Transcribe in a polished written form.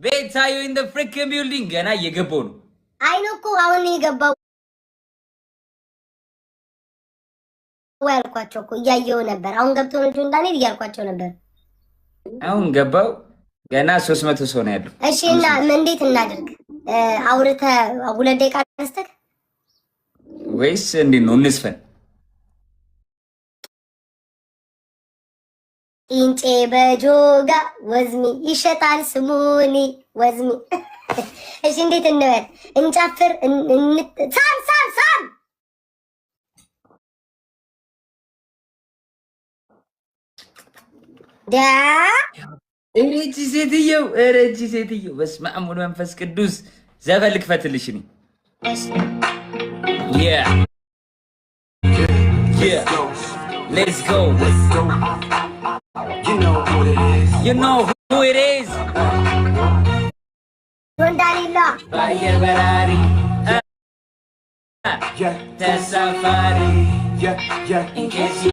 ቤታዮ ኢን ዘ ፍሪክን ቢልዲንግ ገና እየገባው ነው። አይነው እኮ አሁን የገባው ያልኳቸው እኮ እያየው ነበር። አሁን ገብቶ ነው እንዳንሄድ እያልኳቸው ነበር። አሁን ገባው ገና 300 ሰው ነው ያለው። እሺ እና እንዴት እናድርግ? አውርተህ 2 ደቂቃ አስተክ ወይስ እንዴት ነው እንስፈን? ኢንጬ በጆጋ ወዝሚ ይሸጣል ስሙኒ ወዝሚ። እሺ እንዴት እንበል? እንጨፍር ሳም ሳም ሳም ዳ እረጂ ሴትየው በስመ አብ ወወልድ ወመንፈስ ቅዱስ ዘፈን ልክፈትልሽ ነኝ። እሺ let's go. You know who it is. Rondalilla. Fire Ferrari. Tesafari. In case you